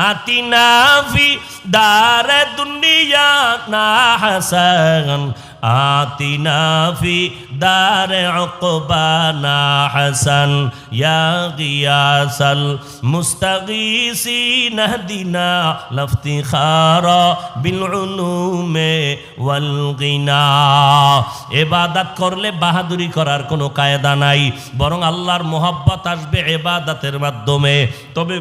আতিনা ফি দারে দুনিয়া না হাসান আতিনা ফি দারে উকবানা হাসান ইয়া গিয়াসাল মুস্তাগীসিন হদিনা লাফতিখারা বিল উলুমে ওয়াল গিনা। ইবাদত করলে বাহাদুরি করার কোনো কায়দা নাই, বরং আল্লাহর মোহাব্বত আসবে ইবাদতের মাধ্যমে। তবে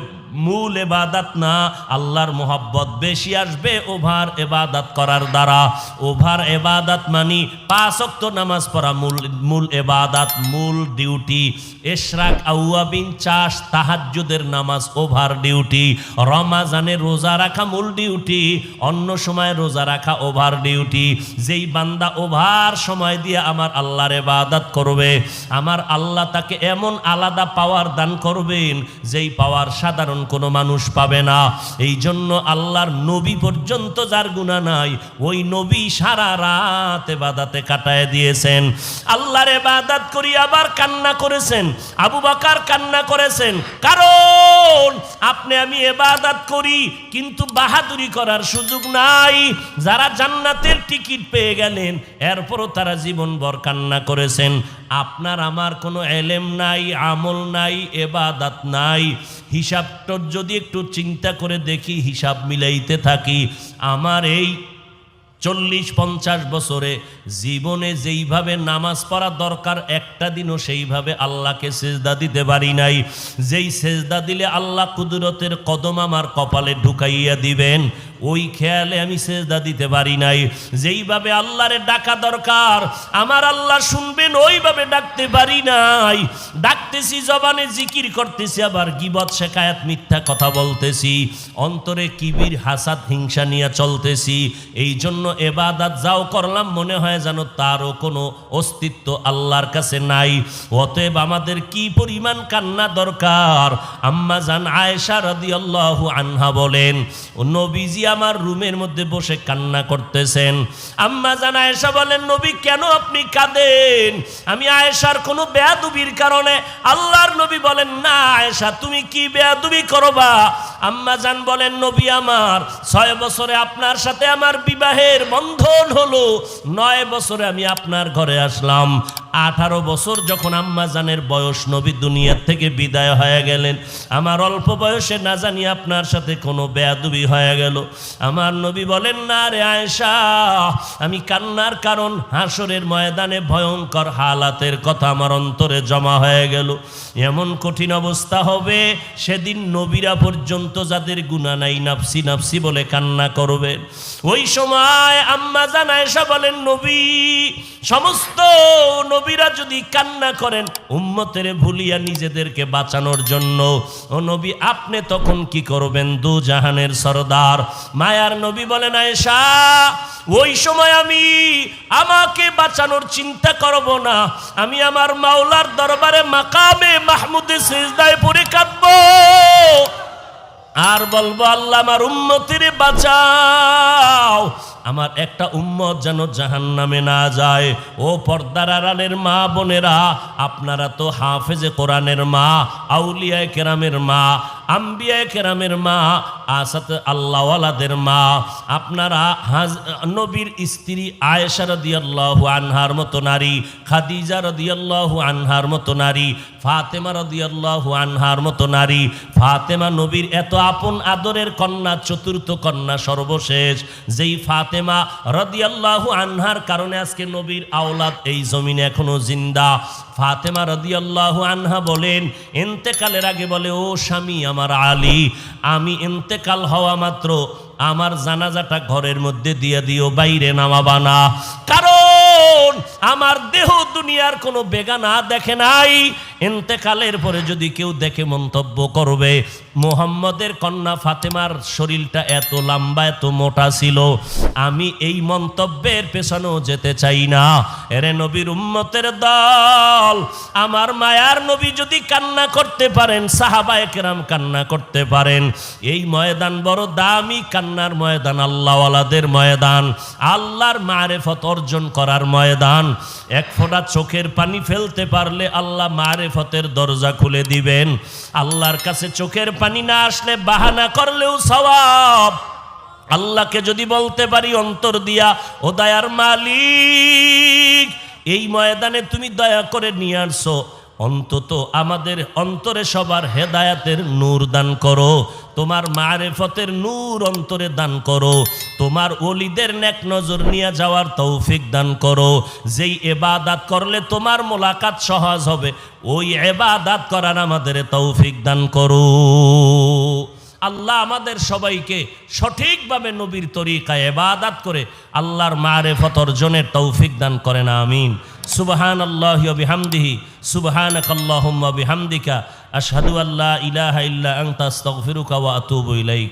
মূল ইবাদত না, আল্লাহর মোহাব্বত বেশি আসবে ওভার ইবাদত করার দ্বারা। ওভার ইবাদত মানে 5 ওয়াক্ত নামাজ পড়া মূল ইবাদত, মূল ডিউটি। ইশরাক আওয়াবিন চাষ তাহাজ্জুদের নামাজ ওভার ডিউটি। রমাজানে রোজা রাখা মূল ডিউটি, অন্য সময় রোজা রাখা ওভার ডিউটি। যেই বান্দা ওভার সময় দিয়ে আমার আল্লাহর ইবাদত করবে, আমার আল্লাহ তাকে এমন আলাদা পাওয়ার দান করবেন যেই পাওয়ার সাধারণ কোনো মানুষ পাবে না। এই জন্য আল্লাহর নবী পর্যন্ত যার গুনাহ নাই, ওই নবী সারা রাত ইবাদতে কাটায় দিয়েছেন। আল্লাহর ইবাদত করি আবার কান্না করেছেন, আবু বকর কান্না করেছেন, কারণ আপনি আমি ইবাদত করি কিন্তু বাহাদুরি করার সুযোগ নাই। যারা জান্নাতের টিকিট পেয়ে গেলেন এরপরও তারা জীবনভর কান্না করেছেন। আপনার আমার কোনো এলেম নাই, আমল নাই, ইবাদত নাই। হিসাবটা যদি একটু চিন্তা করে দেখি, হিসাব মিলাইতে থাকি, আমার এই 40-50 বছরে জীবনে যেইভাবে নামাজ পড়া দরকার একটা দিনও সেইভাবে আল্লাহকে সেজদা দিতে পারি নাই। যেই সেজদা দিলে আল্লাহ কুদরতের কদম আমার কপালে ঢুকাইয়া দিবেন, ওই খেয়ালে আমি সেজদা দিতে পারি নাই। যেইভাবে আল্লাহরে ডাকা দরকার আমার আল্লাহ শুনবেন, ওইভাবে ডাকতে পারি নাই। ডাকতেছি, জবানে জিকির করতেছি, আবার গীবত শিকায়াত মিথ্যা কথা বলতেছি, অন্তরে কিবির হাসাদ হিংসা নিয়ে চলতেছি। এই জন্য ইবাদত যাও করলাম মনে হয় যেন তারও কোনো অস্তিত্ব আল্লাহর কাছে নাই। অতএব আমাদের কি পরিমাণ কান্না দরকার। আম্মা জান আয়েশা রাদিয়াল্লাহু আনহা বলেন, নবীজি আমার রুমের মধ্যে বসে কান্না করতেছেন। আম্মা জান আয়েশা বলেন, নবী কেন আপনি কাঁদেন? আমি আয়েশার কোনো বেয়াদবির কারণে? আল্লাহর নবী বলেন, না আয়েশা তুমি কি বেয়াদবি করবা? আম্মা জান বলেন, নবী আমার 6 বছরে আপনার সাথে আমার বিবাহের বন্ধন হলো, 9 বছরে আমি আপনার ঘরে আসলাম। 18 বছর যখন আম্মা জানের বয়স, নবী দুনিয়ার থেকে বিদায় হয়ে গেলেন। আমার অল্প বয়সে না জানি আপনার সাথে কোনো বেয়াদবি হয়ে গেল। আমার নবী বলেন, না রে আয়েশা, আমি কান্নার কারণ হাসরের ময়দানে ভয়ঙ্কর হালাতের কথা আমার অন্তরে জমা হয়ে গেল। এমন কঠিন অবস্থা হবে সেদিন নবীরা পর্যন্ত যাদের গুনাহ নাই নাফসি নাফসি বলে কান্না করবেন। ওই সময় আম্মা জান আয়েশা বলেন, নবী সমস্ত নবীরা যদি কান্না করেন উম্মতের ভুলিয়া নিজেদেরকে বাঁচানোর জন্য, ও নবী আপনি তখন কি করবেন? দু জাহানের সরদার মায়ার নবী বলেন, আয়েশা ওই সময় আমি আমাকে বাঁচানোর চিন্তা করব না, আমি আমার মাওলার দরবারে মাকামে মাহমুদে সিজদায় পড়ে কাঁদবো আর বলবো, আল্লাহ আমার উম্মতের বাঁচাও, আমার একটা উম্মত যেন জাহান্নামে না যায়। ও পর্দার আড়ালের মা বোনেরা, আপনারা তো হাফেজে কোরআনের মা, আউলিয়ায়ে কেরামের মা, আম্বিয়ায়ে কেরামের মা, আসাত আল্লাহওয়ালাদের মা। আপনারা নবীর স্ত্রী আয়েশা রাদিয়াল্লাহু আনহার মতো নারী, খাদিজা রাদিয়াল্লাহু আনহার মতো নারী, ফাতেমা রাদিয়াল্লাহু আনহার মতো নারী। ফাতেমা নবীর এত আপন আদরের কন্যা, চতুর্থ কন্যা, সর্বশেষ, যেই ফাতেমা রাদিয়াল্লাহু আনহার কারণে আজকে নবীর আওলাদ এই জমিনে এখনো জিন্দা। ফাতেমা রাদিয়াল্লাহু আনহা বলেন, ইন্তেকালের আগে বলে, ও স্বামী আমার আলী, আমি ইন্তেকাল হওয়া মাত্র আমার জানাজাটা ঘরের মধ্যে দিয়ে দিও, বাইরে নামাবা না, কারণ আমার দেহ দুনিয়ার কোনো বেগানা দেখে নাই। ইন্তেকালের পরে যদি কেউ দেখে মন্তব্য করবে মুহাম্মদের কন্যা ফাতেমার শরীরটা এত লম্বা এত মোটা ছিল, আমি এই মন্তব্যের পেছনেও যেতে চাই না। এরে নবীর উম্মতের দল, আমার মায়ার নবী যদি কান্না করতে পারেন, সাহাবায়ে কেরাম কান্না করতে পারেন, এই ময়দান বড় দামি কান্নার ময়দান, আল্লাহওয়ালাদের ময়দান, আল্লাহর মারেফত অর্জন করার ময়দান। এক ফোঁটা চোখের পানি ফেলতে পারলে আল্লাহ মারেফত মারেফতের দরজা খুলে দিবেন। আল্লাহর কাছে চোখের পানি না আসলে বাহানা করলেও সওয়াব। আল্লাহকে যদি বলতে পারি অন্তর দিয়া, ও দয়ার মালিক, এই ময়দানে তুমি দয়া করে নিয়ে আসছো, অন্তত আমাদের অন্তরে সবার হেদায়াতের নূর দান করো, তোমার মারেফতের নূর অন্তরে দান করো, তোমার ওলিদের নেক নজর নিয়ে যাওয়ার তৌফিক দান করো। যেই ইবাদত করলে তোমার মোলাকাত সহজ হবে, ওই ইবাদত করার আমাদের তৌফিক দান করো। আল্লাহ আমাদের সবাইকে সঠিকভাবে নবীর তরিকায় ইবাদত করে আল্লাহর মারেফত অর্জনের তৌফিক দান করেন, আমিন। সুবহানাল্লাহি ওয়া বিহামদিহি, সুবহানাকাল্লাহুম্মা বিহামদিকা, আশহাদু আল্লা ইলাহা ইল্লা আনতা আস্তাগফিরুকা ওয়া আতুবু ইলাইক।